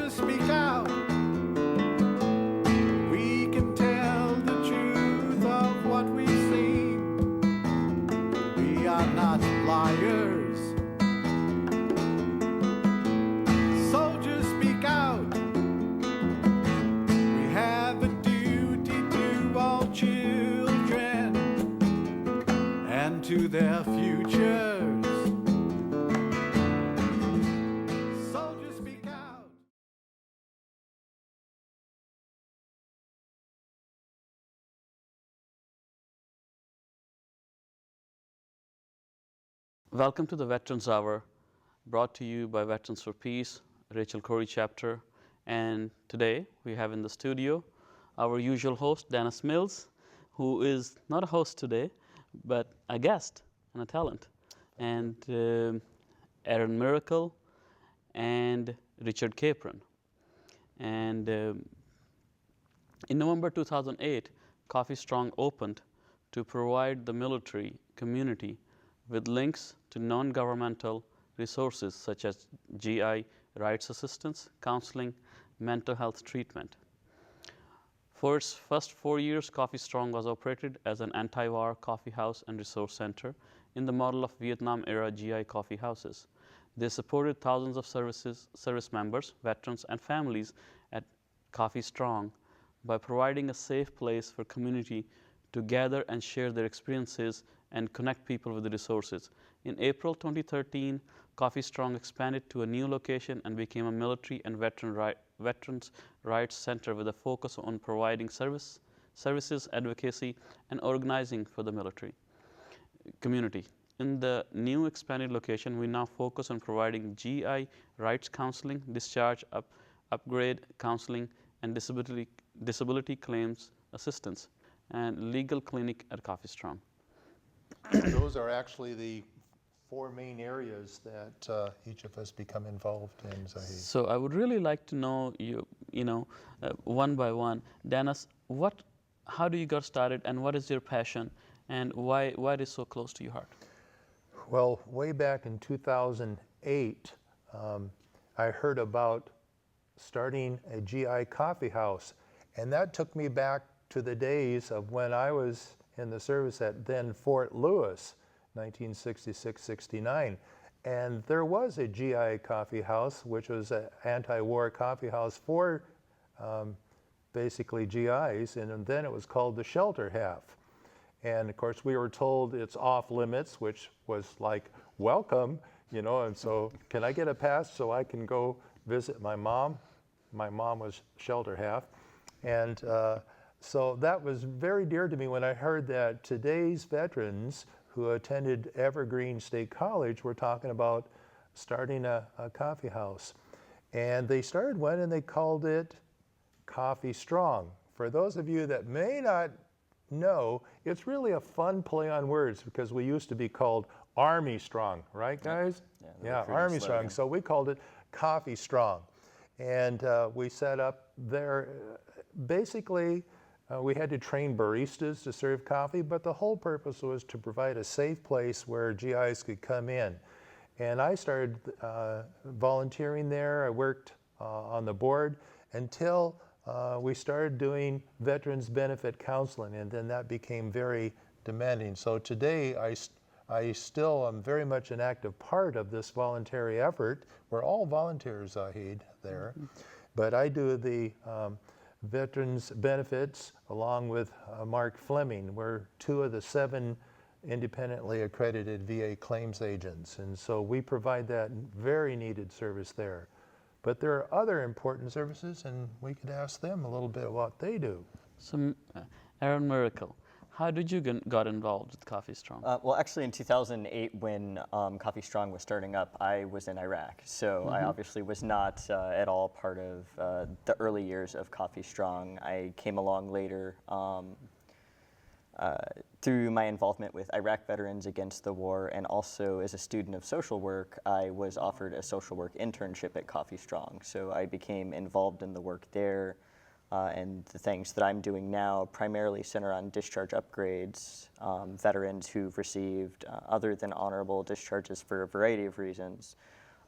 Soldiers speak out. We can tell the truth of what we've seen. We are not liars. Soldiers speak out. We have a duty to all children and to their futures. Soldiers speak out. Welcome to the Veterans Hour, brought to you by Veterans for Peace, Rachel Corey chapter. And today we have in the studio our usual host, Dennis Mills, who is not a host today, but a guest and a talent, and Aaron Myracle and Richard Capron. And in November 2008, Coffee Strong opened to provide the military community with links to non-governmental resources such as GI rights assistance, counseling, mental health treatment. For its first 4 years, Coffee Strong was operated as an anti-war coffee house and resource center in the model of Vietnam-era GI coffee houses. They supported thousands of service members, veterans, and families at Coffee Strong by providing a safe place for community to gather and share their experiences and connect people with the resources. In April 2013, Coffee Strong expanded to a new location and became a military and veterans rights center with a focus on providing services, advocacy, and organizing for the military community. In the new expanded location, we now focus on providing GI rights counseling, discharge, upgrade counseling, and disability claims assistance, and legal clinic at Coffee Strong. Those are actually the four main areas that each of us become involved in, Zahid. So I would really like to know one by one. Dennis, how do you got started, and what is your passion, and why it is so close to your heart? Well, way back in 2008, I heard about starting a GI coffee house, and that took me back to the days of when I was in the service at then Fort Lewis, 1966-69. And there was a GI coffee house, which was an anti-war coffee house for basically GIs, and then it was called the Shelter Half. And of course we were told it's off limits, which was like, welcome, and so can I get a pass so I can go visit my mom? My mom was Shelter Half. And so that was very dear to me when I heard that today's veterans who attended Evergreen State College were talking about starting a coffee house. And they started one and they called it Coffee Strong. For those of you that may not know, it's really a fun play on words because we used to be called Army Strong, right guys? Yeah, Army Strong. So we called it Coffee Strong. And we set up there, basically, we had to train baristas to serve coffee, but the whole purpose was to provide a safe place where GIs could come in. And I started volunteering there. I worked on the board until we started doing veterans benefit counseling, and then that became very demanding. So today I still am very much an active part of this voluntary effort. We're all volunteers, Zahid, there. But I do the veterans benefits along with Mark Fleming. We're two of the 7 independently accredited VA claims agents, and so we provide that very needed service there. But there are other important services, and we could ask them a little bit what they do. So, Aaron Myracle, how did you got involved with Coffee Strong? Well, actually in 2008 when Coffee Strong was starting up, I was in Iraq. So I obviously was not at all part of the early years of Coffee Strong. I came along later through my involvement with Iraq Veterans Against the War, and also as a student of social work, I was offered a social work internship at Coffee Strong. So I became involved in the work there. And the things that I'm doing now primarily center on discharge upgrades, veterans who've received other than honorable discharges for a variety of reasons,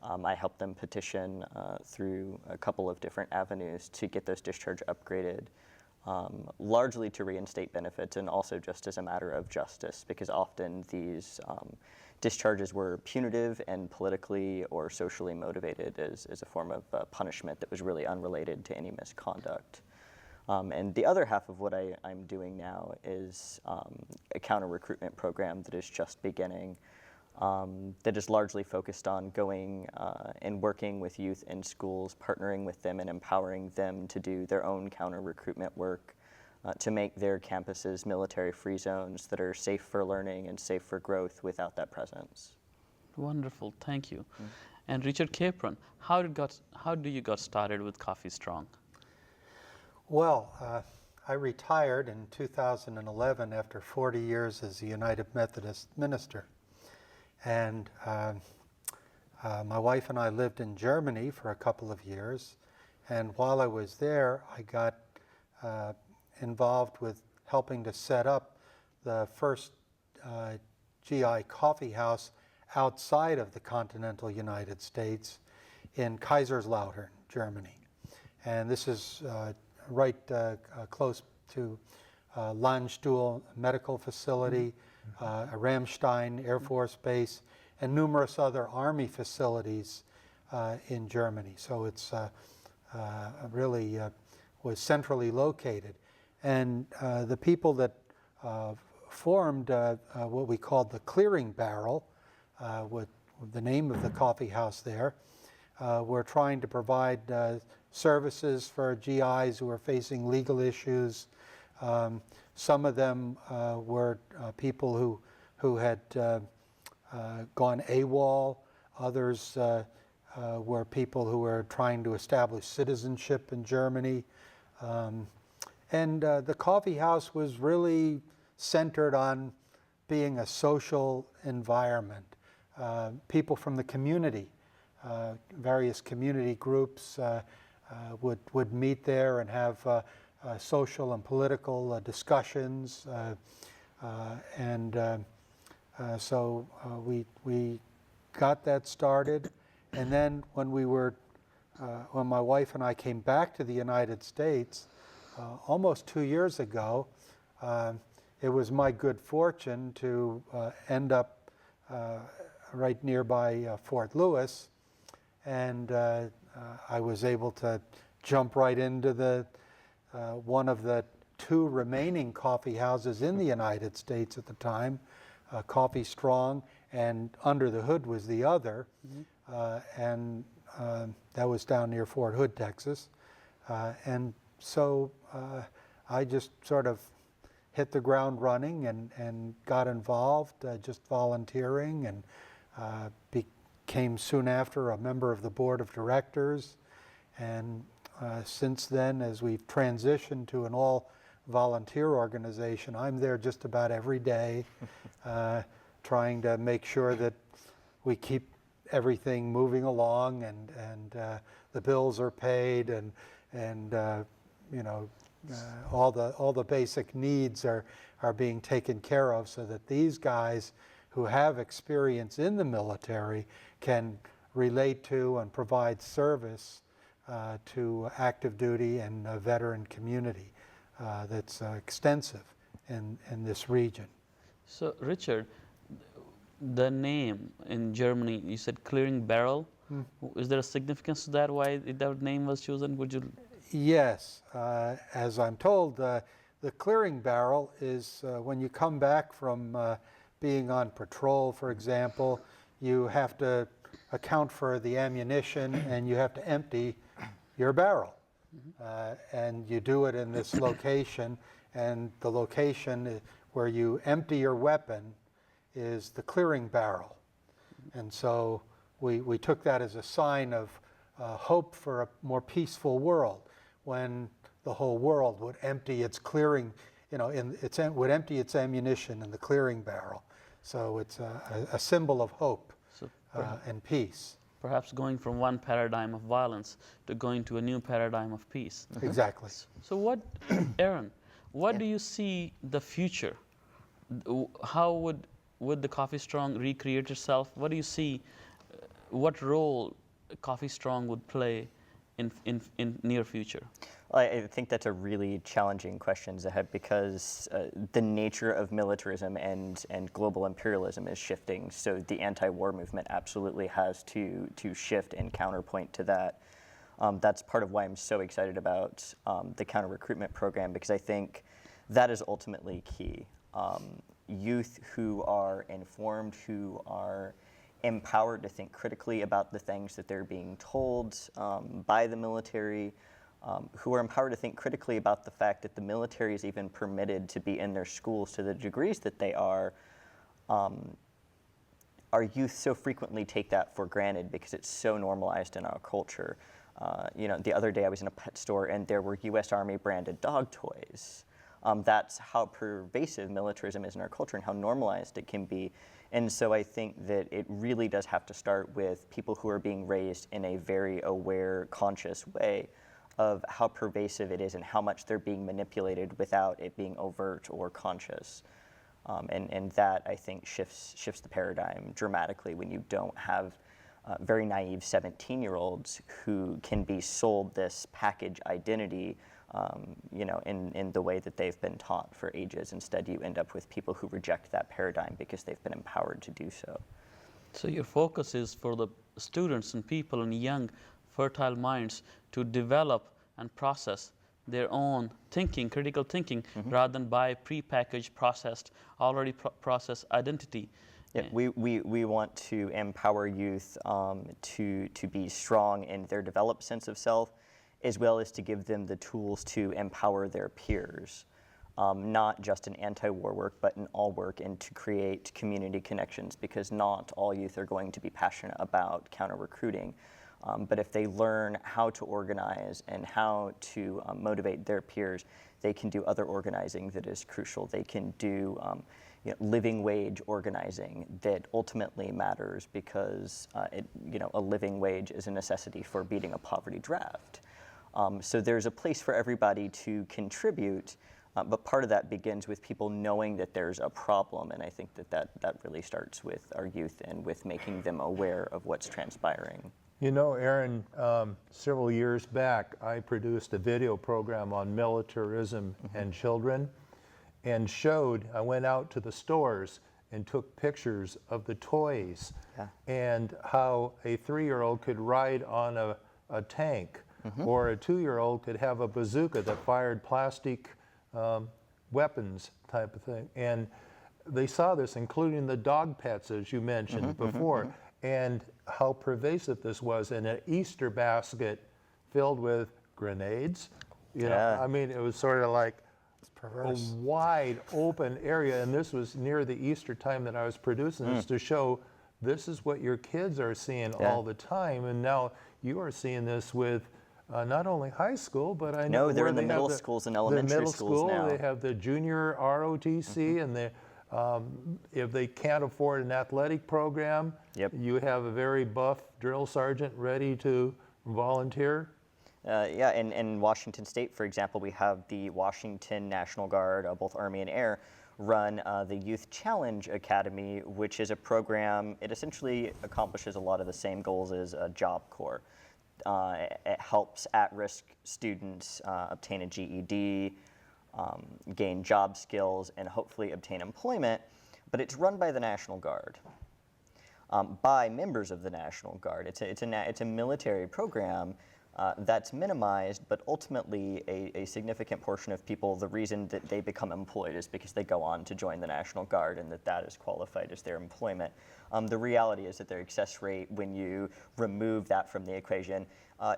I helped them petition through a couple of different avenues to get those discharge upgraded, largely to reinstate benefits and also just as a matter of justice, because often these discharges were punitive and politically or socially motivated as a form of punishment that was really unrelated to any misconduct. And the other half of what I'm doing now is a counter-recruitment program that is just beginning, that is largely focused on going and working with youth in schools, partnering with them and empowering them to do their own counter-recruitment work, to make their campuses military-free zones that are safe for learning and safe for growth without that presence. Wonderful, thank you. And Richard Capron, how do you got started with Coffee Strong? Well, I retired in 2011 after 40 years as a United Methodist minister. And my wife and I lived in Germany for a couple of years. And while I was there, I got involved with helping to set up the first GI coffee house outside of the continental United States in Kaiserslautern, Germany. And this is right close to Landstuhl Medical Facility, Ramstein Air Force Base, and numerous other Army facilities in Germany. So it's really was centrally located. And the people that formed what we called the Clearing Barrel, with the name of the coffee house there, were trying to provide services for GIs who are facing legal issues. Some of them were people who had gone AWOL. Others were people who were trying to establish citizenship in Germany. And the coffee house was really centered on being a social environment. People from the community, various community groups would meet there and have social and political discussions. So we got that started. And then when when my wife and I came back to the United States, almost 2 years ago, it was my good fortune to end up right nearby Fort Lewis, and I was able to jump right into the one of the 2 remaining coffee houses in the United States at the time, Coffee Strong, and Under the Hood was the other, and that was down near Fort Hood, Texas. And so I just sort of hit the ground running and got involved, just volunteering, and became soon after a member of the board of directors. And since then, as we've transitioned to an all-volunteer organization, I'm there just about every day, trying to make sure that we keep everything moving along, and the bills are paid, and you know, all the basic needs are being taken care of, so that these guys who have experience in the military can relate to and provide service to active duty and veteran community that's extensive in this region. So Richard, the name in Germany, you said Clearing Barrel. Is there a significance to that, why that name was chosen? Would you? Yes, as I'm told, the Clearing Barrel is when you come back from being on patrol, for example, you have to account for the ammunition and you have to empty your barrel. And you do it in this location, and the location where you empty your weapon is the Clearing Barrel. And so we took that as a sign of hope for a more peaceful world, when the whole world would empty its clearing, you know, would empty its ammunition in the Clearing Barrel. So it's a symbol of hope and peace. Perhaps going from one paradigm of violence to going to a new paradigm of peace. Exactly. So what, Aaron, what do you see the future? How would the Coffee Strong recreate itself? What do you see what role Coffee Strong would play in near future? Well, I think that's a really challenging question, Zaheb, because the nature of militarism and global imperialism is shifting. So the anti-war movement absolutely has to shift and counterpoint to that. That's part of why I'm so excited about the counter-recruitment program, because I think that is ultimately key. Youth who are informed, who are empowered to think critically about the things that they're being told by the military, who are empowered to think critically about the fact that the military is even permitted to be in their schools to the degrees that they are. Our youth so frequently take that for granted because it's so normalized in our culture. The other day I was in a pet store and there were U.S. Army branded dog toys. That's how pervasive militarism is in our culture and how normalized it can be. And so I think that it really does have to start with people who are being raised in a very aware, conscious way of how pervasive it is and how much they're being manipulated without it being overt or conscious. And that, I think, shifts the paradigm dramatically when you don't have very naive 17-year-olds who can be sold this package identity in the way that they've been taught for ages. Instead, you end up with people who reject that paradigm because they've been empowered to do so. So your focus is for the students and people and young, fertile minds to develop and process their own thinking, critical thinking, rather than buy prepackaged, processed, already processed identity. Yeah, we want to empower youth to be strong in their developed sense of self, as well as to give them the tools to empower their peers, not just in anti-war work, but in all work, and to create community connections, because not all youth are going to be passionate about counter-recruiting. But if they learn how to organize and how to motivate their peers, they can do other organizing that is crucial. They can do living wage organizing that ultimately matters, because a living wage is a necessity for beating a poverty draft. So there's a place for everybody to contribute, but part of that begins with people knowing that there's a problem, and I think that really starts with our youth and with making them aware of what's transpiring. You know, Aaron, several years back, I produced a video program on militarism and children, and I went out to the stores and took pictures of the toys and how a 3-year-old could ride on a tank, or a 2-year-old could have a bazooka that fired plastic weapons type of thing. And they saw this, including the dog pets, as you mentioned before, and how pervasive this was in an Easter basket filled with grenades. You know, I mean, it was sort of like a wide open area, and this was near the Easter time that I was producing this to show this is what your kids are seeing all the time, and now you are seeing this with not only high school, but I know they're in the middle schools and elementary schools now. They have the junior ROTC, and they, if they can't afford an athletic program, you have a very buff drill sergeant ready to volunteer. In Washington State, for example, we have the Washington National Guard, both Army and Air, run the Youth Challenge Academy, which is a program. It essentially accomplishes a lot of the same goals as Job Corps. It helps at-risk students obtain a GED, gain job skills, and hopefully obtain employment, but it's run by the National Guard, by members of the National Guard. It's a military program that's minimized, but ultimately a significant portion of people, the reason that they become employed is because they go on to join the National Guard, and that is qualified as their employment. The reality is that their success rate, when you remove that from the equation,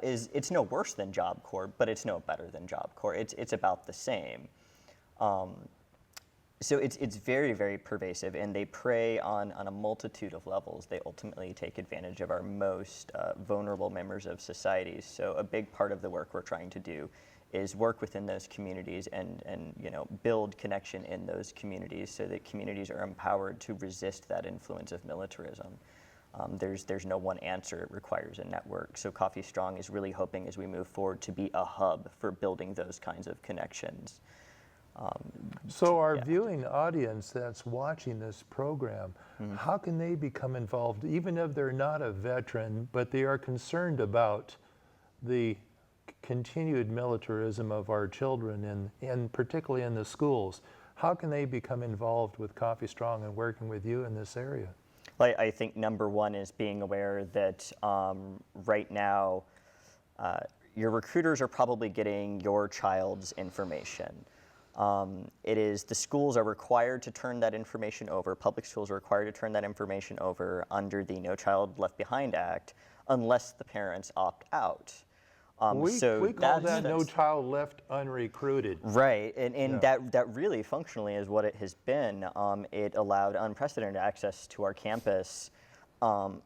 it's no worse than Job Corps, but it's no better than Job Corps. It's about the same. So it's very, very pervasive, and they prey on a multitude of levels. They ultimately take advantage of our most vulnerable members of society. So a big part of the work we're trying to do is work within those communities and build connection in those communities so that communities are empowered to resist that influence of militarism. There's no one answer. It requires a network. So Coffee Strong is really hoping, as we move forward, to be a hub for building those kinds of connections. So our viewing audience that's watching this program, how can they become involved, even if they're not a veteran, but they are concerned about the continued militarism of our children, and particularly in the schools? How can they become involved with Coffee Strong and working with you in this area? I think number one is being aware that right now your recruiters are probably getting your child's information. The schools are required to turn that information over, public schools are required to turn that information over under the No Child Left Behind Act unless the parents opt out. We call that No Child Left Unrecruited. Right, and that really functionally is what it has been. It allowed unprecedented access to our campus. To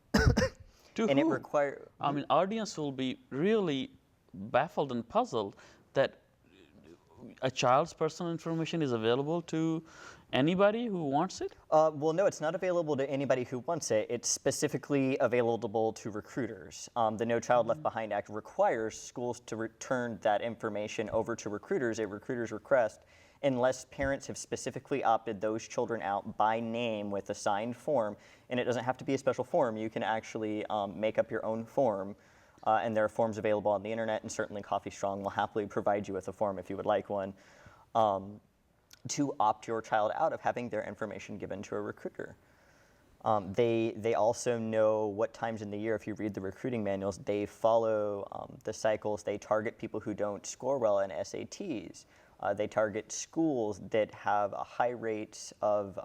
and who? It required. I mean, audience will be really baffled and puzzled that a child's personal information is available to anybody who wants it? Well, no, it's not available to anybody who wants it. It's specifically available to recruiters. The No Child Left Behind Act requires schools to return that information over to recruiters at recruiter's request, unless parents have specifically opted those children out by name with a signed form. And it doesn't have to be a special form. You can actually make up your own form. And there are forms available on the internet, and certainly Coffee Strong will happily provide you with a form if you would like one, to opt your child out of having their information given to a recruiter. They also know what times in the year, if you read the recruiting manuals, they follow the cycles. They target people who don't score well in SATs. They target schools that have a high rate of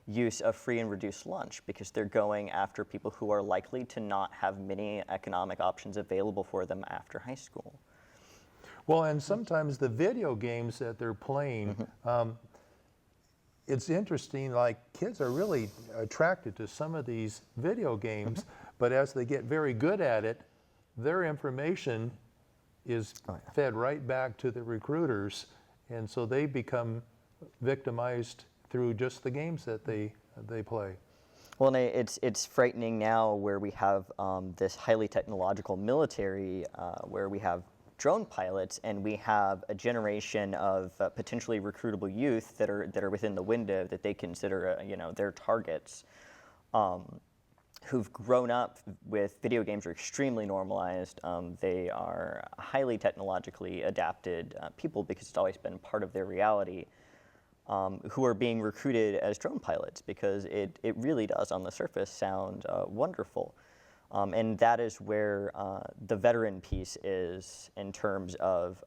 use of free and reduced lunch, because they're going after people who are likely to not have many economic options available for them after high school. Well, and sometimes the video games that they're playing, it's interesting, like kids are really attracted to some of these video games, but as they get very good at it, their information is fed right back to the recruiters, and so they become victimized through just the games that they play. Well, and it's frightening now where we have this highly technological military, where we have drone pilots, and we have a generation of potentially recruitable youth that are within the window that they consider their targets, who've grown up with video games are extremely normalized. They are highly technologically adapted people, because it's always been part of their reality. Who are being recruited as drone pilots, because it really does on the surface sound wonderful. And that is where the veteran piece is in terms of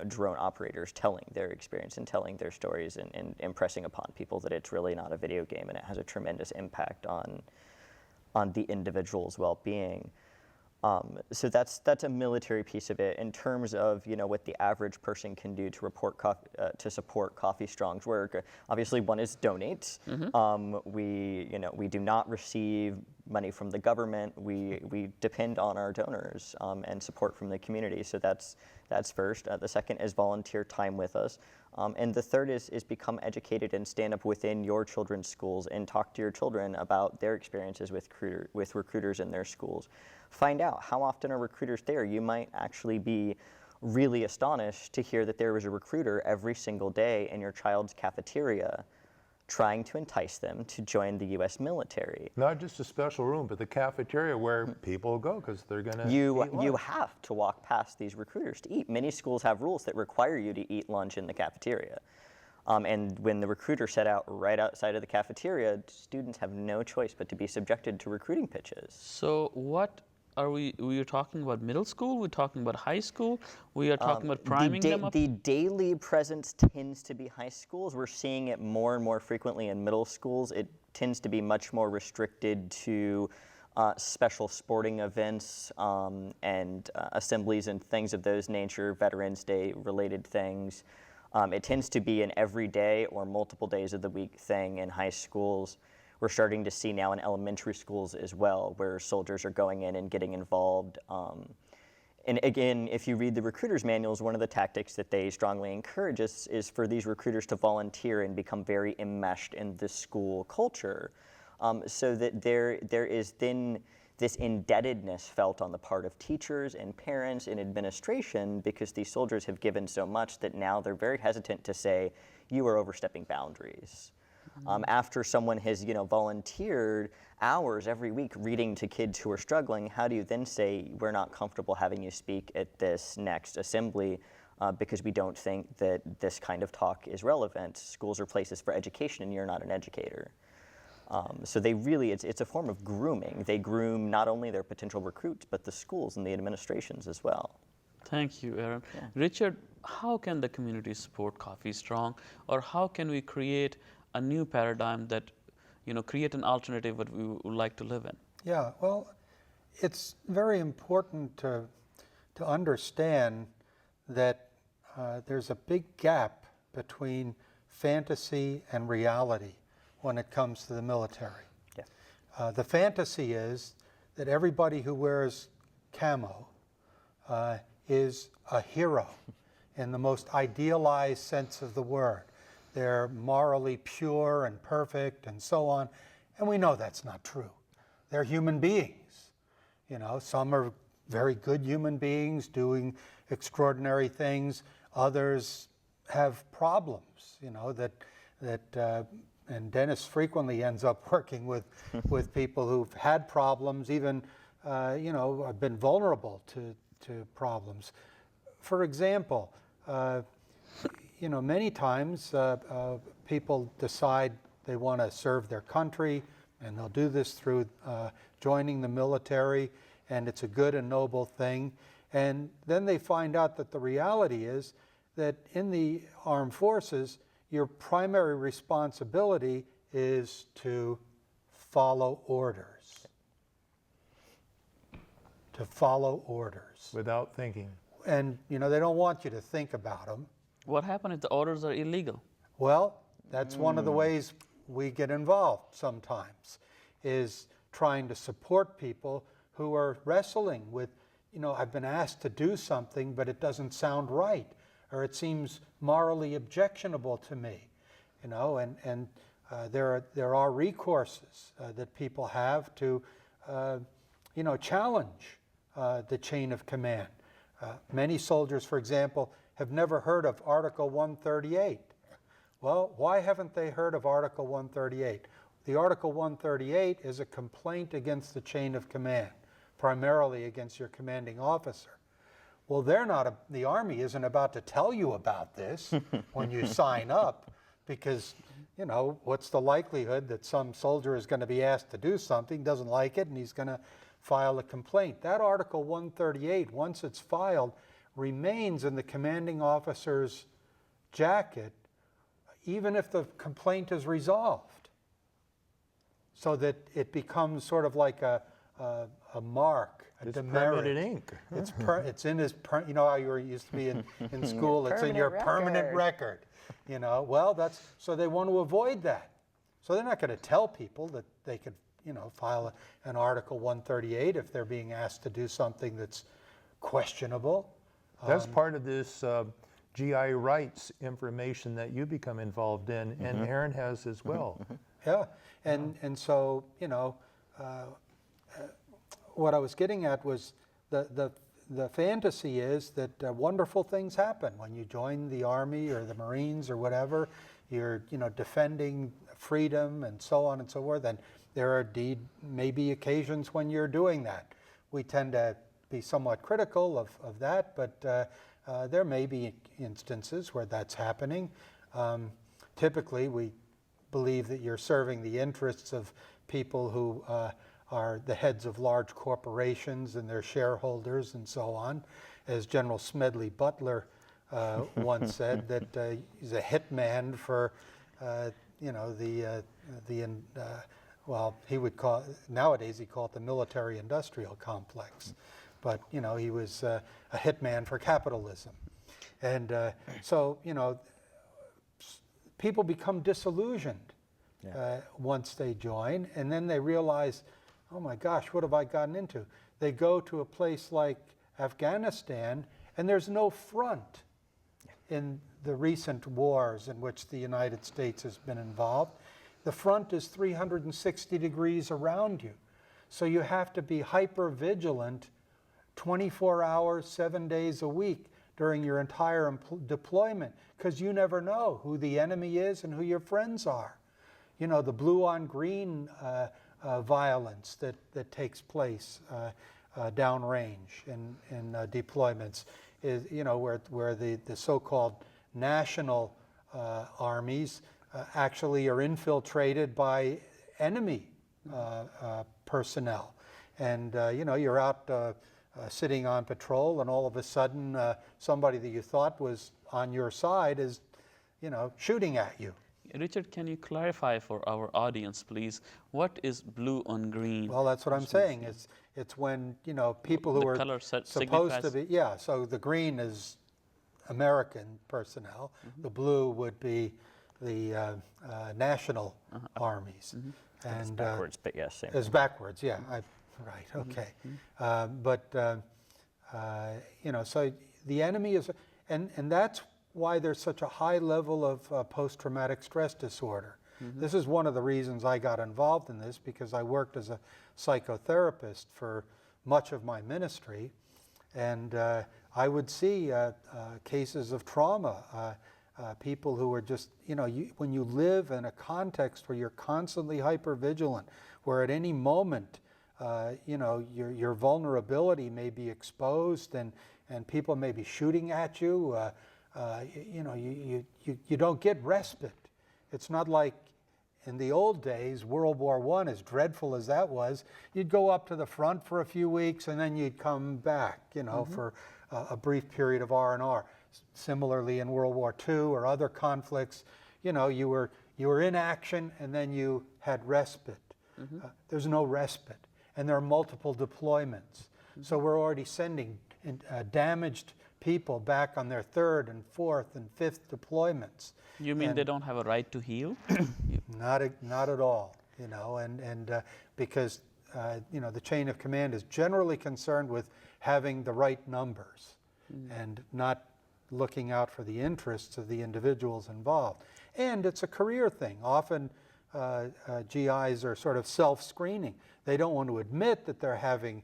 drone operators telling their experience and telling their stories and impressing upon people that it's really not a video game, and it has a tremendous impact on the individual's well-being. So that's a military piece of it. In terms of what the average person can do to support Coffee Strong's work, obviously one is donate. We do not receive money from the government. We depend on our donors and support from the community. So that's first. The second is volunteer time with us. And the third is become educated and stand up within your children's schools and talk to your children about their experiences with recruiters in their schools. Find out how often are recruiters there. You might actually be really astonished to hear that there was a recruiter every single day in your child's cafeteria trying to entice them to join the U.S. military. Not just a special room, but the cafeteria where people go because they're going to eat lunch. You have to walk past these recruiters to eat. Many schools have rules that require you to eat lunch in the cafeteria. And when the recruiter set out right outside of the cafeteria, students have no choice but to be subjected to recruiting pitches. So what are we are talking about middle school? We're talking about high school? We are talking about priming them up? The daily presence tends to be high schools. We're seeing it more and more frequently in middle schools. It tends to be much more restricted to special sporting events and assemblies and things of those nature, Veterans Day related things. It tends to be an everyday or multiple days of the week thing in high schools. We're starting to see now in elementary schools as well, where soldiers are going in and getting involved. And again, if you read the recruiters' manuals, one of the tactics that they strongly encourage is for these recruiters to volunteer and become very enmeshed in the school culture, so that there is then this indebtedness felt on the part of teachers and parents and administration because these soldiers have given so much that now they're very hesitant to say, you are overstepping boundaries. After someone has, volunteered hours every week reading to kids who are struggling, how do you then say, we're not comfortable having you speak at this next assembly because we don't think that this kind of talk is relevant? Schools are places for education and you're not an educator. So they really, it's a form of grooming. They groom not only their potential recruits, but the schools and the administrations as well. Thank you, Aaron. Yeah. Richard, how can the community support Coffee Strong, or how can we create a new paradigm that, create an alternative that we would like to live in? Yeah, well, it's very important to understand that there's a big gap between fantasy and reality when it comes to the military. Yeah. The fantasy is that everybody who wears camo is a hero in the most idealized sense of the word. They're morally pure and perfect and so on, and we know that's not true. They're human beings. Some are very good human beings doing extraordinary things. Others have problems, and Dennis frequently ends up working with people who've had problems, even, have been vulnerable to problems. For example, many times people decide they want to serve their country, and they'll do this through joining the military, and it's a good and noble thing. And then they find out that the reality is that in the armed forces, your primary responsibility is to follow orders. To follow orders. Without thinking. And, they don't want you to think about them. What happens if the orders are illegal? Well, that's one of the ways we get involved sometimes, is trying to support people who are wrestling with, I've been asked to do something, but it doesn't sound right, or it seems morally objectionable to me, and there are recourses that people have to, challenge the chain of command. Many soldiers, for example, have never heard of Article 138. Well, why haven't they heard of Article 138? The Article 138 is a complaint against the chain of command, primarily against your commanding officer. Well, the Army isn't about to tell you about this when you sign up, because, what's the likelihood that some soldier is going to be asked to do something, doesn't like it, and he's going to file a complaint. That Article 138, once it's filed, remains in the commanding officer's jacket, even if the complaint is resolved, so that it becomes sort of like a mark, a demerit. Permanent ink. It's in his, how you used to be in school, it's in your permanent record. Well, so they want to avoid that. So they're not going to tell people that they could, file an Article 138 if they're being asked to do something that's questionable. That's part of this GI rights information that you become involved in, and Aaron has as well. Yeah, and so, what I was getting at was the fantasy is that wonderful things happen when you join the Army or the Marines or whatever. You're, defending freedom and so on and so forth. And there are indeed maybe occasions when you're doing that. We tend to be somewhat critical of that, but there may be instances where that's happening. Typically, we believe that you're serving the interests of people who are the heads of large corporations and their shareholders and so on. As General Smedley Butler once said, that he's a hitman for, well, he would call, nowadays he call it the military-industrial complex. But, he was a hitman for capitalism. And so, people become disillusioned once they join, and then they realize, oh my gosh, what have I gotten into? They go to a place like Afghanistan, and there's no front in the recent wars in which the United States has been involved. The front is 360 degrees around you. So you have to be hyper vigilant 24 hours, 7 days a week during your entire deployment, because you never know who the enemy is and who your friends are. You know, the blue on green violence that takes place downrange in deployments is, you know, where the so-called national armies actually are infiltrated by enemy personnel. And, you know, you're out sitting on patrol, and all of a sudden somebody that you thought was on your side is, you know, shooting at you. Richard, can you clarify for our audience, please, what is blue on green? Well, that's what I'm saying. It's when, you know, people who are supposed to be, yeah, so the green is American personnel. The blue would be the national armies. And it's backwards, but yes, same. It's backwards, yeah. Right, okay. You know, so the enemy is, and that's why there's such a high level of post-traumatic stress disorder. This is one of the reasons I got involved in this, because I worked as a psychotherapist for much of my ministry, and I would see cases of trauma, people who are just, you know, when you live in a context where you're constantly hyper-vigilant, where at any moment, you know, your vulnerability may be exposed, and people may be shooting at you, you know, you don't get respite. It's not like in the old days, World War I, as dreadful as that was, you'd go up to the front for a few weeks and then you'd come back, you know, for a brief period of R&R. Similarly, in World War II or other conflicts, you know, you were in action and then you had respite. There's no respite, and there are multiple deployments. So we're already sending damaged people back on their third and fourth and fifth deployments. You mean they don't have a right to heal? Not at all, you know, and because you know, the chain of command is generally concerned with having the right numbers and not looking out for the interests of the individuals involved. And it's a career thing. Often GIs are sort of self-screening. They don't want to admit that they're having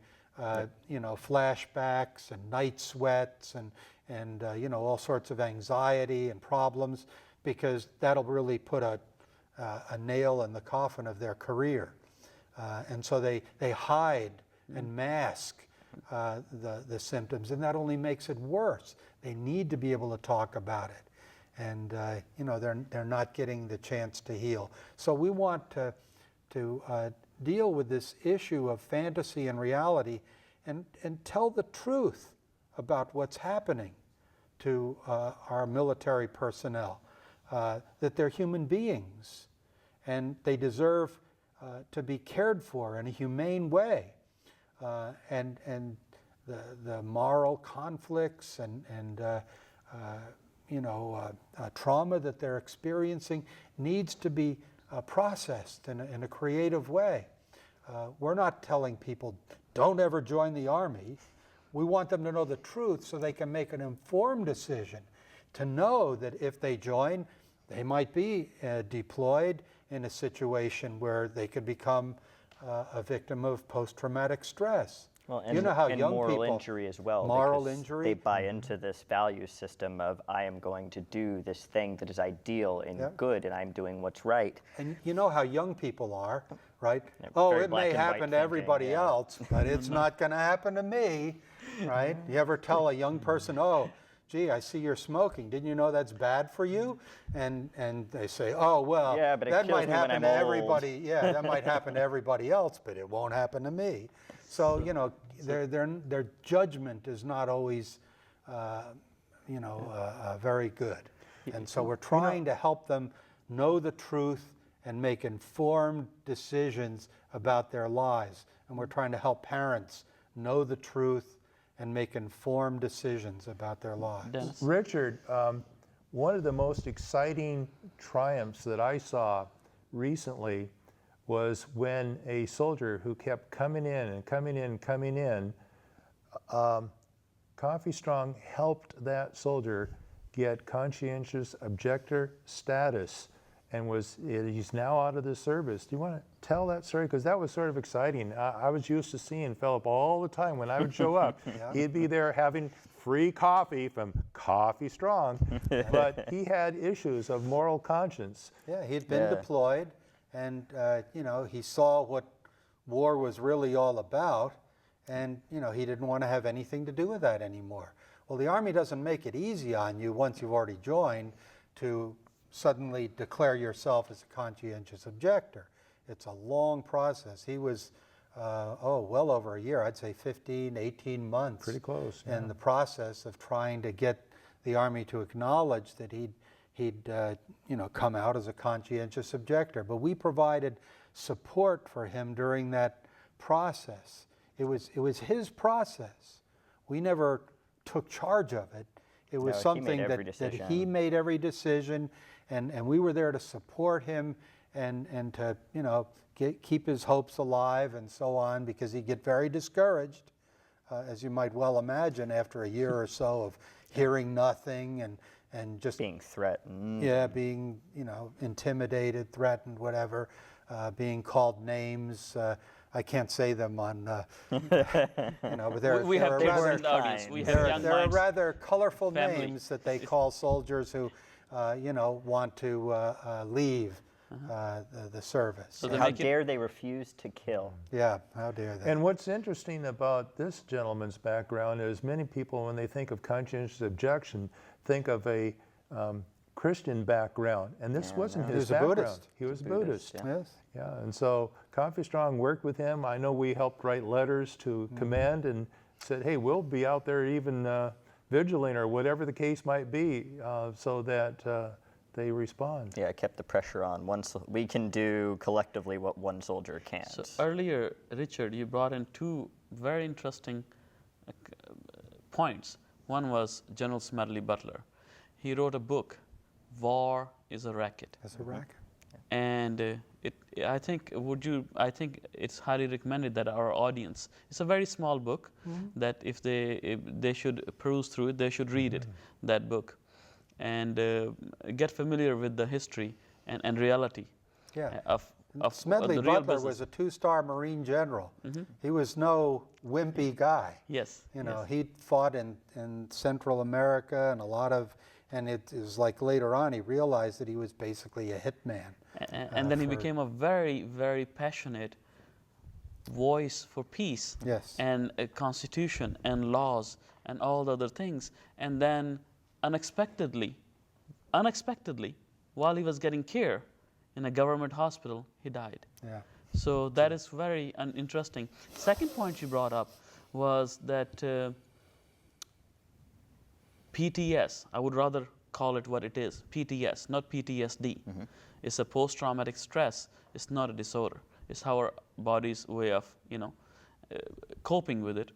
you know, flashbacks and night sweats and you know, all sorts of anxiety and problems, because that'll really put a nail in the coffin of their career. And so they hide and mask the symptoms, and that only makes it worse. They need to be able to talk about it, and you know, they're not getting the chance to heal. So we want to deal with this issue of fantasy and reality, and tell the truth about what's happening to our military personnel, that they're human beings and they deserve to be cared for in a humane way, and the moral conflicts and you know, trauma that they're experiencing needs to be processed in a creative way. We're not telling people, don't ever join the Army. We want them to know the truth so they can make an informed decision, to know that if they join, they might be deployed in a situation where they could become a victim of post-traumatic stress. Well, and, you know how and young moral people, injury as well. moral because injury. They buy into this value system of, I am going to do this thing that is ideal and good, and I'm doing what's right. And you know how young people are, right? They're Oh, very it black may and white happen to thinking, everybody yeah. else, but it's not going to happen to me, right? You ever tell a young person, oh, gee, I see you're smoking. Didn't you know that's bad for you? And they say, oh, well, Yeah, but it that kills might me when happen I'm to old." everybody. Yeah, that might happen to everybody else, but it won't happen to me. So, you know, their judgment is not always, you know, very good. And so we're trying to help them know the truth and make informed decisions about their lives. And we're trying to help parents know the truth and make informed decisions about their lives. Dennis? Richard, one of the most exciting triumphs that I saw recently was when a soldier who kept coming in and coming in and coming in, Coffee Strong helped that soldier get conscientious objector status, and he's now out of the service. Do you want to tell that story? Because that was sort of exciting. I was used to seeing Philip all the time when I would show up. Yeah. He'd be there having free coffee from Coffee Strong, but he had issues of moral conscience. Yeah, he'd been deployed, and he saw what war was really all about, and he didn't want to have anything to do with that anymore. Well, the Army doesn't make it easy on you once you've already joined to suddenly declare yourself as a conscientious objector. It's a long process. He was, well over a year, I'd say 15, 18 months. Pretty close. In the process of trying to get the Army to acknowledge that he'd come out as a conscientious objector. But we provided support for him during that process. It was his process. We never took charge of it. It was something that he made every decision, and we were there to support him and to keep his hopes alive and so on, because he'd get very discouraged, as you might well imagine, after a year or so of hearing nothing and just being threatened. Yeah, being intimidated, threatened, whatever, being called names. I can't say them on, but there We have kids rather, in the audience. We have young there are minds. rather colorful family. names that they call soldiers who, want to leave the service. So they How make it- dare they refuse to kill? Yeah, how dare they? And what's interesting about this gentleman's background is many people, when they think of conscientious objection, think of a Christian background, and this wasn't He his was a background. Buddhist. He was a Buddhist. yeah. Yes. Yeah, and so Coffee Strong worked with him. I know we helped write letters to command and said, hey, we'll be out there even vigilant or whatever the case might be, so that they respond. Yeah, I kept the pressure on. We can do collectively what one soldier can't. So earlier, Richard, you brought in two very interesting points. One was General Smedley Butler. He wrote a book, War is a Racket. As a racket. And I think it's highly recommended that our audience. It's a very small book that if they should peruse through it, they should read it, that book, and get familiar with the history and reality Yeah. of Smedley the real Butler business. was a two-star Marine general. He was no wimpy guy. Yes. yes. He fought in Central America and it was like later on he realized that he was basically a hitman. And then he became a very, very passionate voice for peace Yes. and a constitution and laws and all the other things. And then unexpectedly, while he was getting care in a government hospital, he died. Yeah. So that is very interesting. Second point you brought up was that PTS, I would rather call it what it is, PTS, not PTSD. It's a post-traumatic stress. It's not a disorder. It's our body's way of, coping with it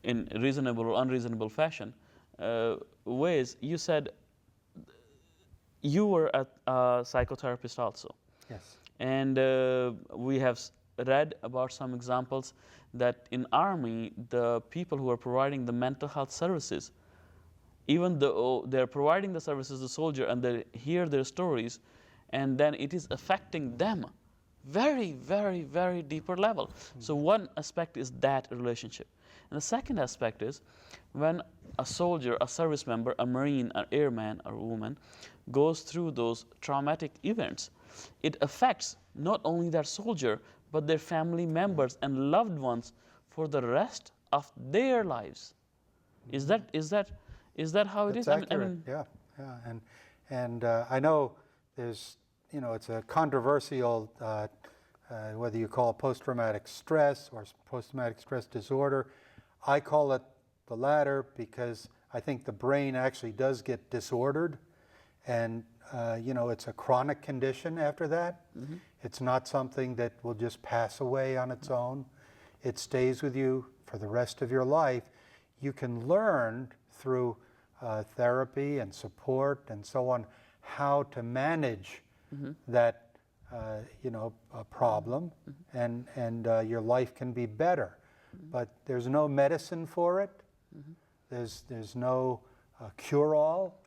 in reasonable or unreasonable fashion. Ways, you said you were a psychotherapist also. Yes. And we have read about some examples that in Army, the people who are providing the mental health services, even though they're providing the services to the soldier and they hear their stories, and then it is affecting them very, very, very deeper level. So one aspect is that relationship. And the second aspect is when a soldier, a service member, a Marine, an airman or woman goes through those traumatic events, it affects not only their soldier, but their family members and loved ones for the rest of their lives. Is that how it That's is? accurate. Yeah. And I know there's, it's a controversial, whether you call it post-traumatic stress or post-traumatic stress disorder. I call it the latter because I think the brain actually does get disordered, and it's a chronic condition after that. It's not something that will just pass away on its own. It stays with you for the rest of your life. You can learn through therapy and support and so on how to manage that problem, and your life can be better. But there's no medicine for it. There's no cure-all.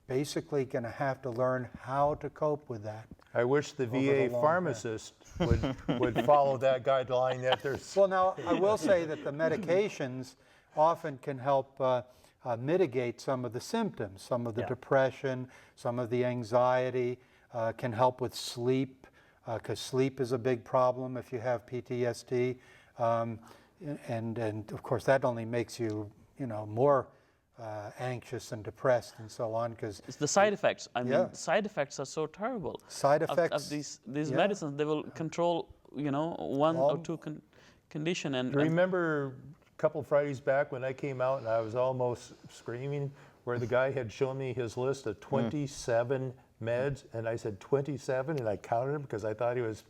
basically going to have to learn how to cope with that. I wish the Over VA the long pharmacist would follow that guideline that there's. Well, now, I will say that the medications often can help mitigate some of the symptoms, some of the depression, some of the anxiety, can help with sleep, because sleep is a big problem if you have PTSD. And of course, that only makes you, more anxious and depressed and so on. Because It's the side effects. I mean, side effects are so terrible. Side of effects. these medicines. They will control, one or two condition. And Remember a couple Fridays back when I came out and I was almost screaming, where the guy had shown me his list of 27 meds, and I said 27, and I counted them because I thought he was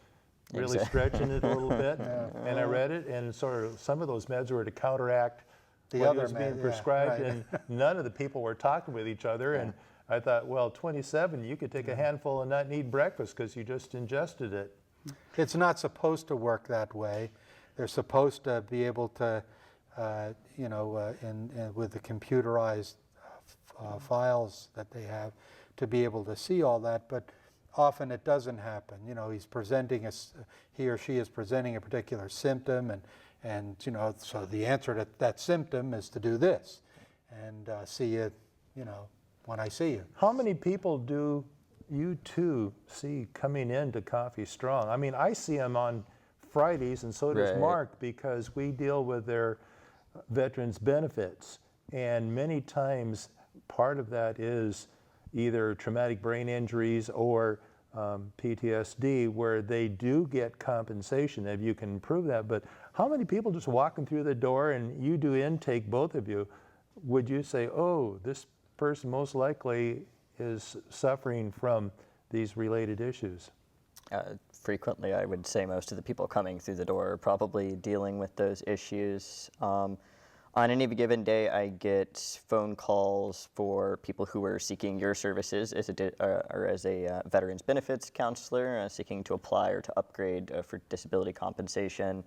really stretching it a little bit. And I read it, and sort of some of those meds were to counteract what was being prescribed, and none of the people were talking with each other. And I thought, well, 27, you could take a handful and not need breakfast because you just ingested it. It's not supposed to work that way. They're supposed to be able to, with the computerized files that they have, to be able to see all that. But often it doesn't happen. He or she is presenting a particular symptom, and so the answer to that symptom is to do this, and see you, when I see you. How many people do you two see coming into Coffee Strong? I mean, I see them on Fridays, and so does Mark, because we deal with their veterans benefits, and many times part of that is either traumatic brain injuries or PTSD, where they do get compensation if you can prove that. But how many people just walking through the door, and you do intake, both of you, would you say, oh, this person most likely is suffering from these related issues? Frequently, I would say most of the people coming through the door are probably dealing with those issues. On any given day, I get phone calls for people who are seeking your services as a veterans benefits counselor, seeking to apply or to upgrade for disability compensation.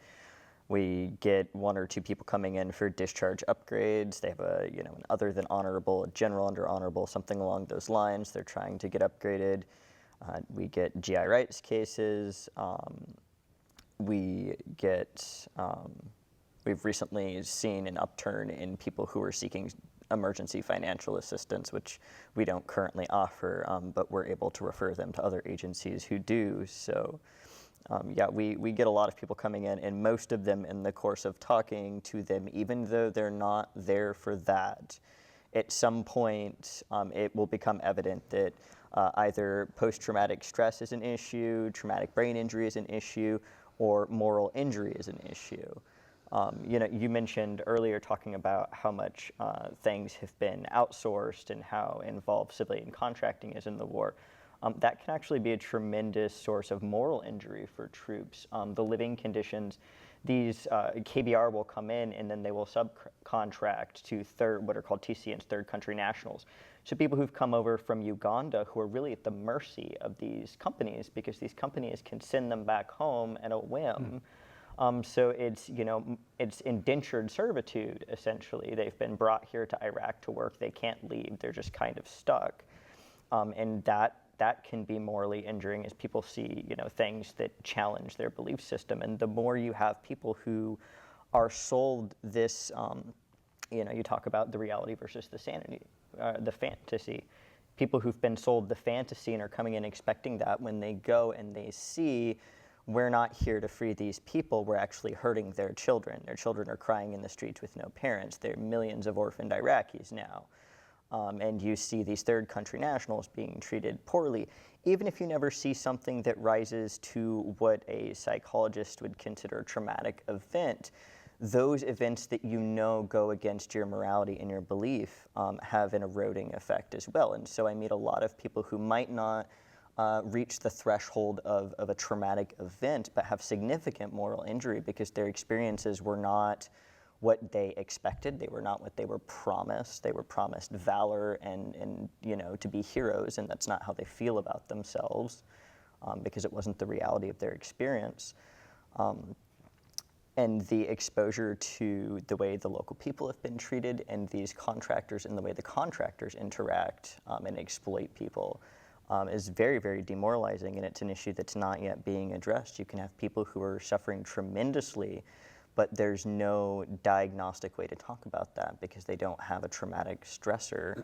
We get one or two people coming in for discharge upgrades. They have an other than honorable, a general under honorable, something along those lines. They're trying to get upgraded. We get GI rights cases. We've recently seen an upturn in people who are seeking emergency financial assistance, which we don't currently offer, but we're able to refer them to other agencies who do. So, we get a lot of people coming in, and most of them, in the course of talking to them, even though they're not there for that, at some point it will become evident that either post-traumatic stress is an issue, traumatic brain injury is an issue, or moral injury is an issue. You mentioned earlier talking about how much things have been outsourced and how involved civilian contracting is in the war. That can actually be a tremendous source of moral injury for troops. The living conditions, these KBR will come in and then they will subcontract to what are called TCNs, third country nationals. So people who've come over from Uganda who are really at the mercy of these companies, because these companies can send them back home at a whim. So it's indentured servitude, essentially. They've been brought here to Iraq to work. They can't leave. They're just kind of stuck. And that can be morally injuring as people see, things that challenge their belief system. And the more you have people who are sold this, you talk about the reality versus the sanity, the fantasy. People who've been sold the fantasy and are coming in expecting that, when they go and they see, we're not here to free these people, we're actually hurting their children. Their children are crying in the streets with no parents. There are millions of orphaned Iraqis now. And you see these third country nationals being treated poorly. Even if you never see something that rises to what a psychologist would consider a traumatic event, those events that go against your morality and your belief have an eroding effect as well. And so I meet a lot of people who might not reach the threshold of a traumatic event, but have significant moral injury because their experiences were not what they expected. They were not what they were promised. They were promised valor and to be heroes, and that's not how they feel about themselves because it wasn't the reality of their experience. and the exposure to the way the local people have been treated and these contractors and the way the contractors interact and exploit people is very, very demoralizing, and it's an issue that's not yet being addressed. You can have people who are suffering tremendously, but there's no diagnostic way to talk about that because they don't have a traumatic stressor.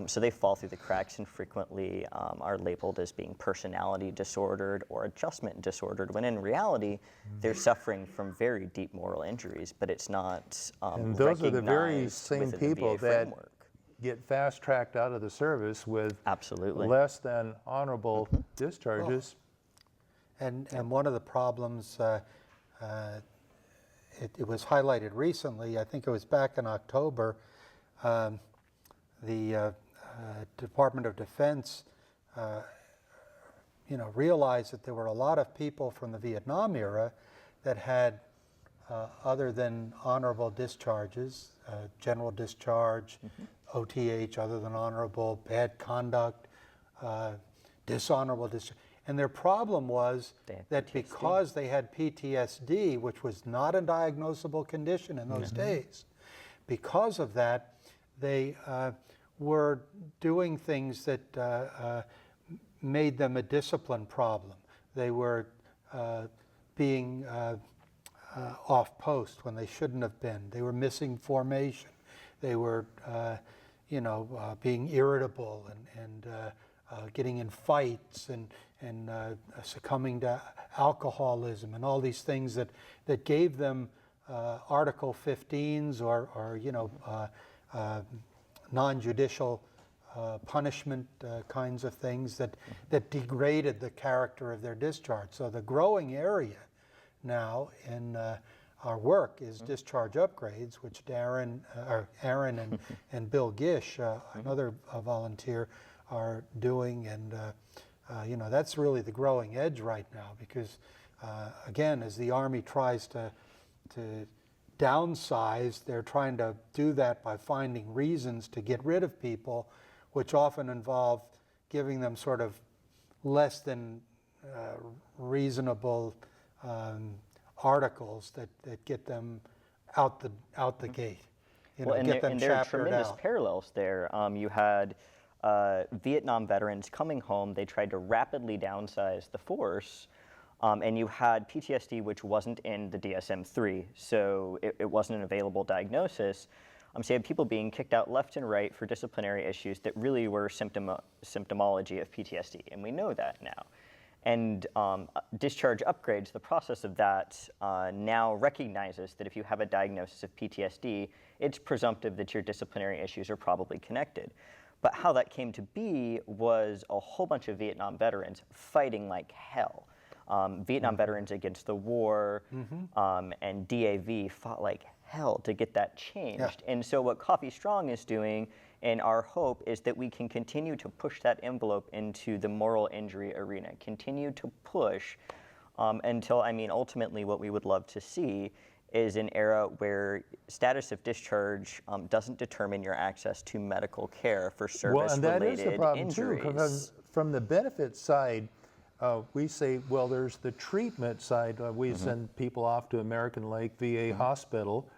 So they fall through the cracks and frequently are labeled as being personality disordered or adjustment disordered, when in reality, they're suffering from very deep moral injuries, but it's not And those are the very recognized same within the people VA that framework. get fast-tracked out of the service with Absolutely. less than honorable discharges. And one of the problems, it was highlighted recently, I think it was back in October, the Department of Defense realized that there were a lot of people from the Vietnam era that had other than honorable discharges, general discharge, OTH, other than honorable, bad conduct, dishonorable discharge. And their problem was that because they had PTSD, which was not a diagnosable condition in those days, because of that, they were doing things that made them a discipline problem. They were being off post when they shouldn't have been. They were missing formation. They were, being irritable and getting in fights and succumbing to alcoholism and all these things that gave them Article 15s or non-judicial punishment kinds of things that degraded the character of their discharge. So the growing area now in our work is discharge upgrades, which Aaron and Bill Gish, another volunteer, are doing, and that's really the growing edge right now, because again, as the Army tries to downsize, they're trying to do that by finding reasons to get rid of people, which often involve giving them sort of less than reasonable articles that get them out the gate. And there are tremendous parallels there. You had Vietnam veterans coming home. They tried to rapidly downsize the force, and you had PTSD, which wasn't in the DSM-3, so it wasn't an available diagnosis. So you had people being kicked out left and right for disciplinary issues that really were symptomology of PTSD, and we know that now. And discharge upgrades, the process of that now recognizes that if you have a diagnosis of PTSD, it's presumptive that your disciplinary issues are probably connected. But how that came to be was a whole bunch of Vietnam veterans fighting like hell. Vietnam Veterans Against the War and DAV fought like hell to get that changed. And so what Coffee Strong is doing, and our hope, is that we can continue to push that envelope into the moral injury arena, continue to push until, ultimately what we would love to see is an era where status of discharge doesn't determine your access to medical care for service-related injuries. Well, and that is the problem too, because from the benefit side, we say, well, there's the treatment side. We send people off to American Lake VA Hospital,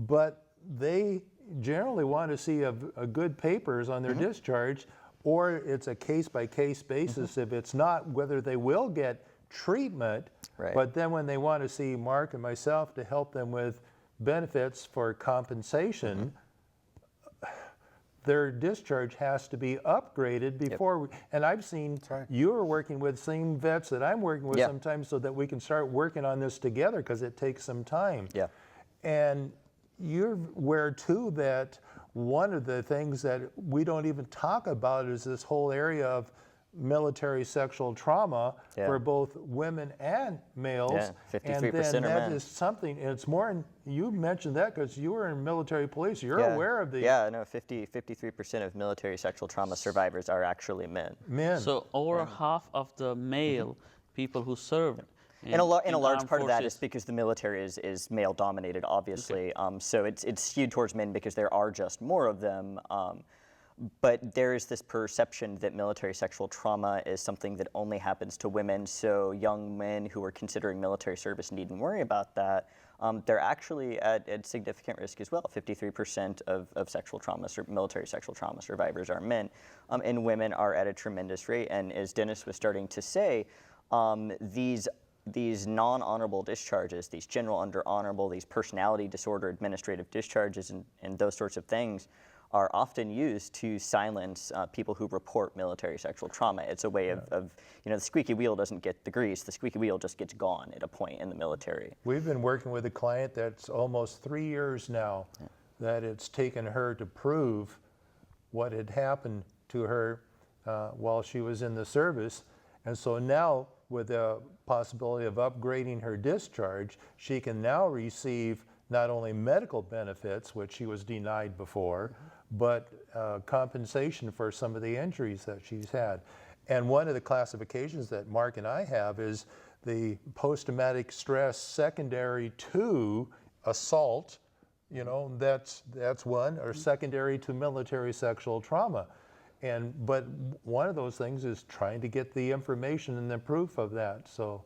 but they generally want to see a good papers on their discharge, or it's a case-by-case basis. If it's not, whether they will get treatment, but then when they want to see Mark and myself to help them with benefits for compensation, their discharge has to be upgraded before and I've seen you're working with same vets that I'm working with sometimes, so that we can start working on this together, because it takes some time. And you're aware too that one of the things that we don't even talk about is this whole area of military sexual trauma for both women and males. 53% and then are that men. is something, it's more, you mentioned that because you were in military police, you're aware of the 53% of military sexual trauma survivors are actually men. So over half of the male people who served in a large armed part of that forces. is because the military is male dominated, obviously. So it's skewed towards men because there are just more of them. But there is this perception that military sexual trauma is something that only happens to women, so young men who are considering military service needn't worry about that. they're actually at significant risk as well. 53% of sexual trauma, military sexual trauma survivors are men, and women are at a tremendous rate. And as Dennis was starting to say, these non-honorable discharges, these general under honorable, these personality disorder administrative discharges, and those sorts of things are often used to silence people who report military sexual trauma. It's a way of, the squeaky wheel doesn't get the grease, the squeaky wheel just gets gone at a point in the military. We've been working with a client that's almost 3 years now that it's taken her to prove what had happened to her while she was in the service. And so now, with the possibility of upgrading her discharge, she can now receive not only medical benefits, which she was denied before, but compensation for some of the injuries that she's had. And one of the classifications that Mark and I have is the post-traumatic stress secondary to assault, that's one, or secondary to military sexual trauma. But one of those things is trying to get the information and the proof of that. So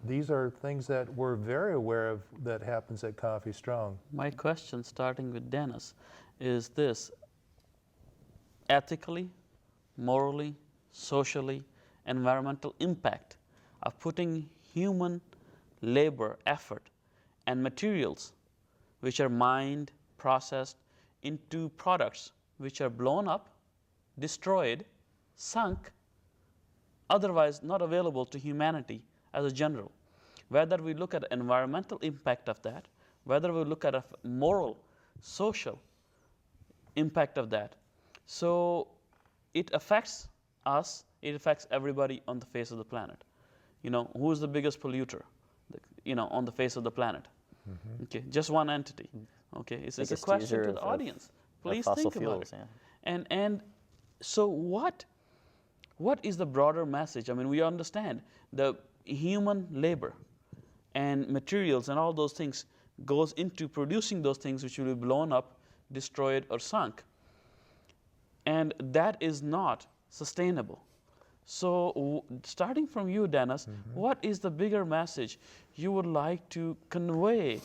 these are things that we're very aware of that happens at Coffee Strong. My question, starting with Dennis, is this: ethically, morally, socially, environmental impact of putting human labor, effort, and materials which are mined, processed into products which are blown up, destroyed, sunk, otherwise not available to humanity as a general. Whether we look at environmental impact of that, whether we look at a moral, social impact of that. So it affects us, it affects everybody on the face of the planet. Who is the biggest polluter, on the face of the planet? Okay, just one entity. Okay, it's a question to the audience. Please think about it. And so what is the broader message? I mean, we understand the human labor and materials and all those things goes into producing those things which will be blown up, destroyed, or sunk. And that is not sustainable. So starting from you, Dennis, what is the bigger message you would like to convey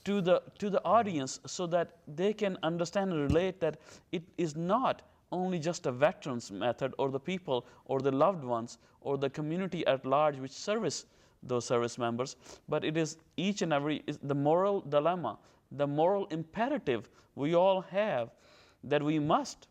to the audience so that they can understand and relate that it is not only just a veterans method, or the people or the loved ones or the community at large which service those service members, but it is each and every, the moral dilemma, the moral imperative we all have that we must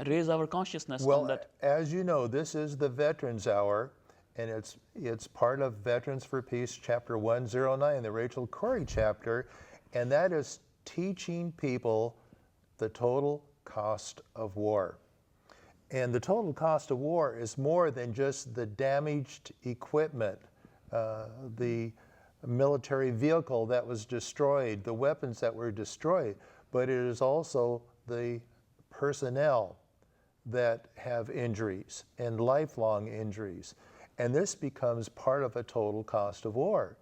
raise our consciousness on that. Well, as you know, this is the Veterans Hour, and it's part of Veterans for Peace, Chapter 109, the Rachel Corrie chapter, and that is teaching people the total cost of war. And the total cost of war is more than just the damaged equipment, the military vehicle that was destroyed, the weapons that were destroyed, but it is also the personnel that have injuries and lifelong injuries. And this becomes part of a total cost of war.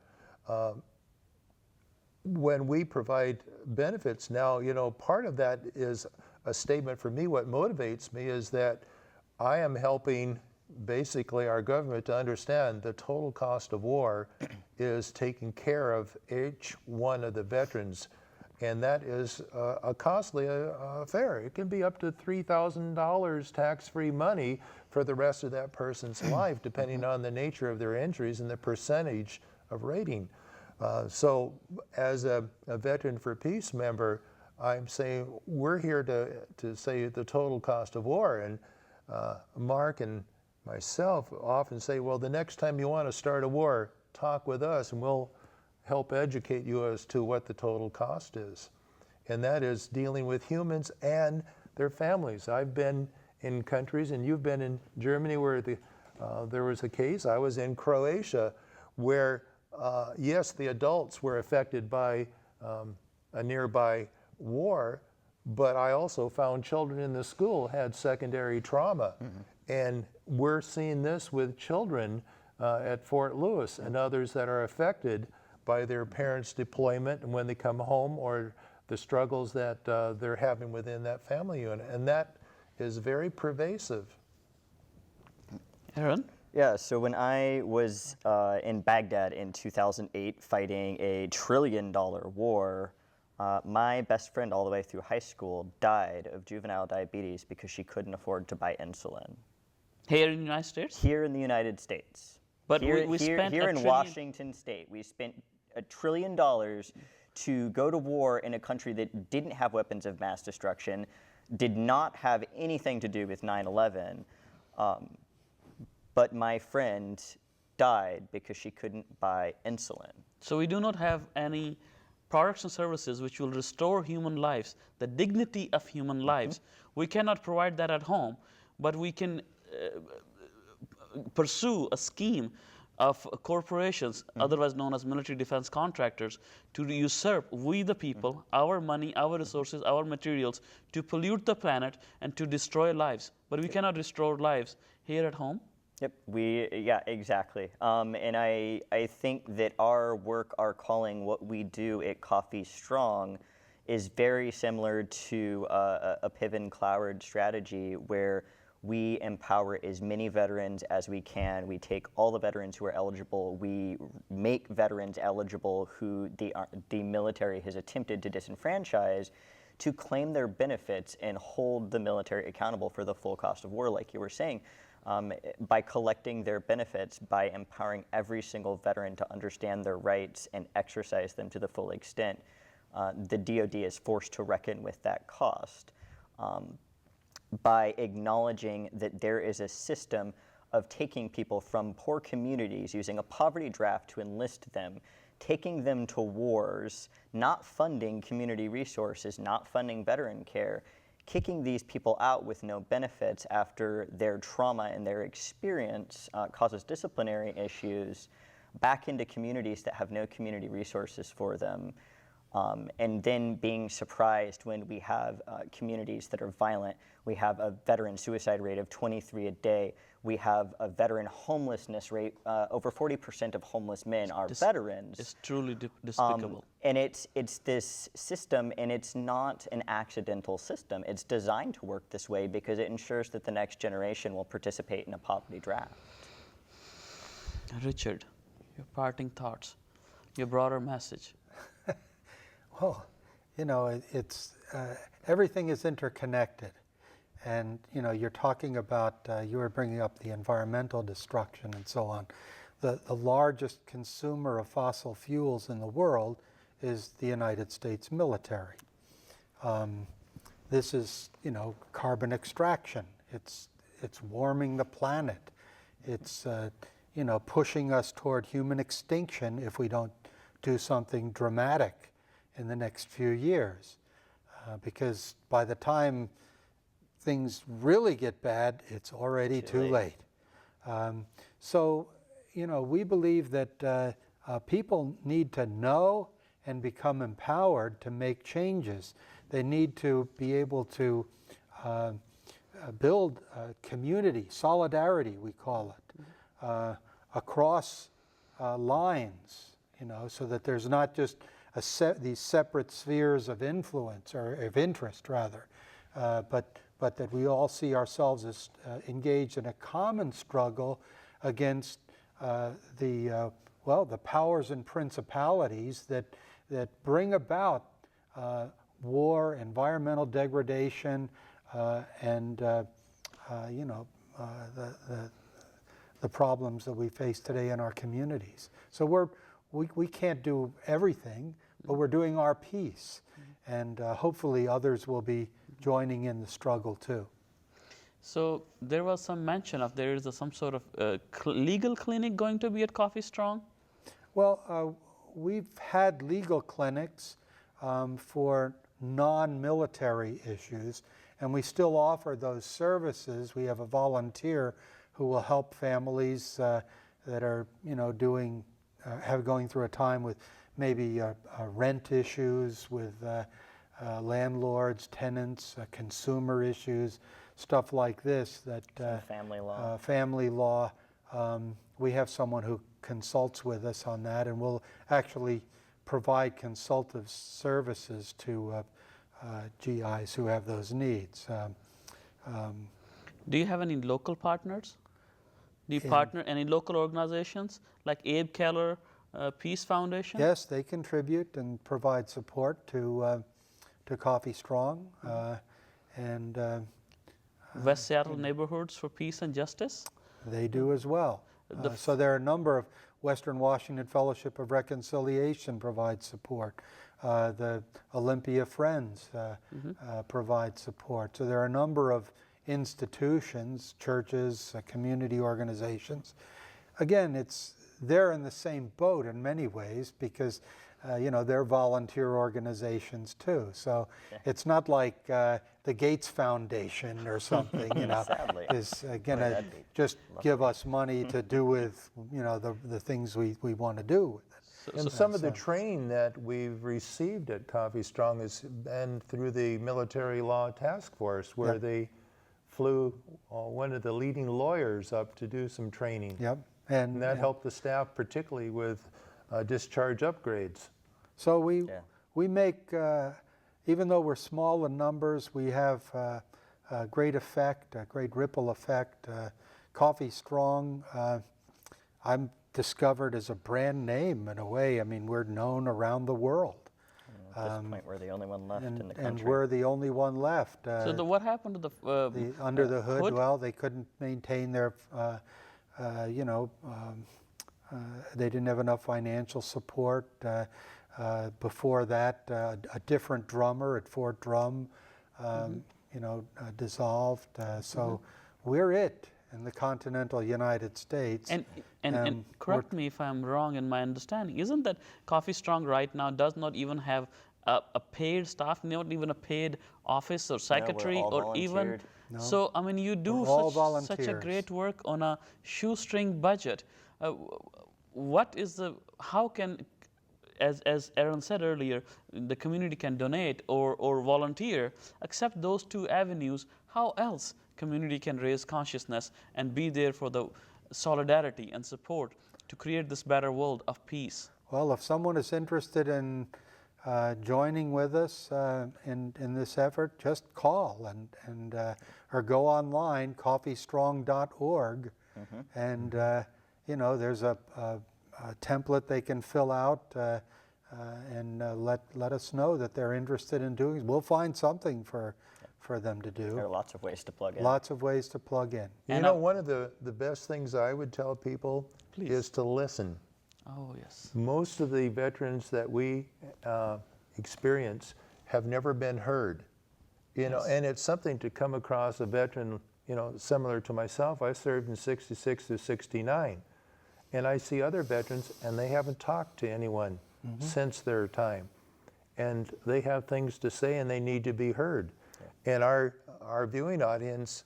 When we provide benefits now, part of that is a statement for me. What motivates me is that I am helping basically our government to understand the total cost of war is taking care of each one of the veterans. And that is a costly affair. It can be up to $3,000 tax-free money for the rest of that person's life, depending on the nature of their injuries and the percentage of rating. So as a Veteran for Peace member, I'm saying we're here to say the total cost of war. And Mark and myself often say, well, the next time you want to start a war, talk with us and we'll help educate you as to what the total cost is. And that is dealing with humans and their families. I've been in countries, and you've been in Germany, where there was a case. I was in Croatia where, yes, the adults were affected by a nearby war, but I also found children in the school had secondary trauma. And we're seeing this with children at Fort Lewis and others that are affected by their parents' deployment and when they come home, or the struggles that they're having within that family unit. And that is very pervasive. Aaron? Yeah, so when I was in Baghdad in 2008 fighting a $1 trillion war, my best friend all the way through high school died of juvenile diabetes because she couldn't afford to buy insulin. Here in the United States? Here in the United States. But here, we spent here $1 in trillion. Washington State, we spent $1 trillion to go to war in a country that didn't have weapons of mass destruction, did not have anything to do with 9/11. But my friend died because she couldn't buy insulin. So we do not have any products and services which will restore human lives, the dignity of human lives. We cannot provide that at home, but we can pursue a scheme of corporations, otherwise known as military defense contractors, to usurp, we the people, our money, our resources, our materials, to pollute the planet and to destroy lives. But we cannot restore lives here at home. Yep, yeah, exactly. And I think that our work, our calling, what we do at Coffee Strong is very similar to a Piven Cloward strategy where we empower as many veterans as we can. We take all the veterans who are eligible. We make veterans eligible who the military has attempted to disenfranchise to claim their benefits and hold the military accountable for the full cost of war, like you were saying. By collecting their benefits, by empowering every single veteran to understand their rights and exercise them to the full extent, the DoD is forced to reckon with that cost. By acknowledging that there is a system of taking people from poor communities, using a poverty draft to enlist them, taking them to wars, not funding community resources, not funding veteran care, kicking these people out with no benefits after their trauma and their experience causes disciplinary issues back into communities that have no community resources for them. And then being surprised when we have communities that are violent. We have a veteran suicide rate of 23 a day. We have a veteran homelessness rate. Over 40% of homeless men are veterans. It's truly despicable. And it's this system, and it's not an accidental system. It's designed to work this way because it ensures that the next generation will participate in a poverty draft. Richard, your parting thoughts, your broader message. Well, you know, it's everything is interconnected, and you know, you're talking about you were bringing up the environmental destruction and so on. The largest consumer of fossil fuels in the world is the United States military. This is, you know, carbon extraction. It's warming the planet. It's you know, pushing us toward human extinction if we don't do something dramatic in the next few years, because by the time things really get bad, it's already too late. So, you know, we believe that people need to know and become empowered to make changes. They need to be able to build community, solidarity, we call it, across lines, you know, so that there's not just these separate spheres of influence, or of interest rather, but that we all see ourselves as engaged in a common struggle against the powers and principalities that bring about war, environmental degradation, and you know, the problems that we face today in our communities. So we can't do everything, but we're doing our piece, and hopefully others will be joining in the struggle too. So there was some mention of there is some sort of legal clinic going to be at Coffee Strong? Well, we've had legal clinics for non-military issues, and we still offer those services. We have a volunteer who will help families that are, you know, going through a time with maybe rent issues with landlords, tenants, consumer issues, stuff like this. Family law. Family law. We have someone who consults with us on that, and we'll actually provide consultative services to GIs who have those needs. Do you have any local partners? Do you partner any local organizations like Abe Keller Peace Foundation? Yes, they contribute and provide support to Coffee Strong, and West Seattle Neighborhoods for Peace and Justice? they do as well. So there are a number of Western Washington Fellowship of Reconciliation provides support. The Olympia Friends provide support. So there are a number of institutions, churches, community organizations. Again, they're in the same boat in many ways because they're volunteer organizations too. So it's not like the Gates Foundation or something, Sadly. is going to just give us money to do with, the things we want to do with it. And some of the training that we've received at Coffee Strong has been through the Military Law Task Force, where they flew one of the leading lawyers up to do some training. Yep. And that helped the staff, particularly with discharge upgrades. So we make, even though we're small in numbers, we have a great effect, a great ripple effect. Coffee Strong, I'm discovered as a brand name in a way. I mean, we're known around the world. At this point, we're the only one left in the country. And we're the only one left. So what happened to the under the hood? Well, they couldn't maintain their, they didn't have enough financial support. Before that, a different drummer at Fort Drum, dissolved. So we're it in the continental United States. And correct me if I'm wrong in my understanding. Isn't that Coffee Strong right now does not even have a paid staff, not even a paid office or secretary or even? No. So I mean, you do such a great work on a shoestring budget. What is how can, as Aaron said earlier, the community can donate or volunteer. Except those two avenues, how else community can raise consciousness and be there for the solidarity and support to create this better world of peace? Well, if someone is interested in joining with us in this effort, just call and or go online, coffeestrong.org, and there's a template they can fill out and let us know that they're interested in doing it. We'll find something for them to do. There are lots of ways to plug in. Lots of ways to plug in. One of the best things I would tell people is to listen. Oh, yes. Most of the veterans that we experience have never been heard. And it's something to come across a veteran, similar to myself. I served in 66 to 69. And I see other veterans, and they haven't talked to anyone since their time. And they have things to say, and they need to be heard. And our viewing audience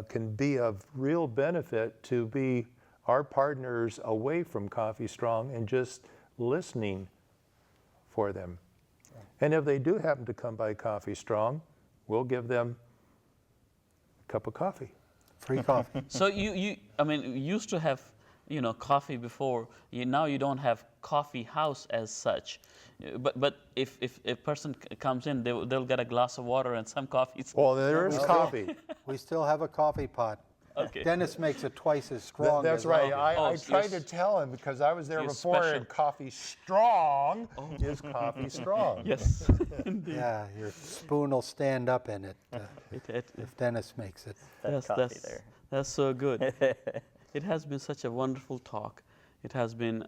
can be of real benefit to be our partners away from Coffee Strong and just listening for them. And if they do happen to come by Coffee Strong, we'll give them a cup of coffee. Free coffee. So you used to have coffee before. Now you don't have coffee house as such. But if a person comes in, they'll get a glass of water and some coffee. Well, there is coffee. We still have a coffee pot. Okay. Dennis makes it twice as strong. That's as right. well. I tried to tell him because I was there before, and Coffee Strong is Coffee Strong. Yes. Yeah, your spoon will stand up in it if Dennis makes it. That's so good. It has been such a wonderful talk. It has been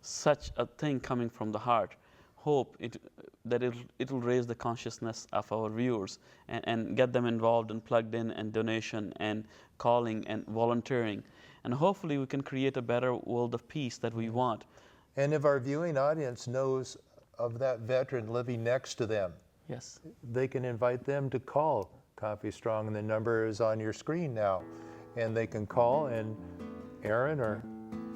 such a thing coming from the heart. Hope that it will raise the consciousness of our viewers and get them involved and plugged in and donation and calling and volunteering. And hopefully we can create a better world of peace that we want. And if our viewing audience knows of that veteran living next to them, yes, they can invite them to call Coffee Strong, and the number is on your screen now. And they can call, and Aaron or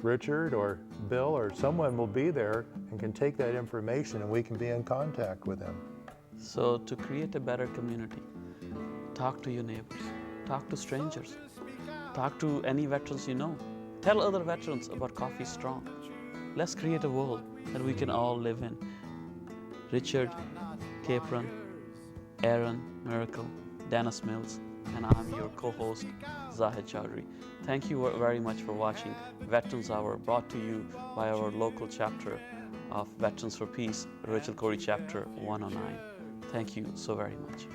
Richard or Bill or someone will be there and can take that information, and we can be in contact with them. So to create a better community, talk to your neighbors, talk to strangers, talk to any veterans you know. Tell other veterans about Coffee Strong. Let's create a world that we can all live in. Richard, Capron, Aaron, Myracle, Dennis Mills, and I'm your co-host, Zahid Chowdhury. Thank you very much for watching Veterans Hour, brought to you by our local chapter of Veterans for Peace, Rachel Corrie Chapter 109. Thank you so very much.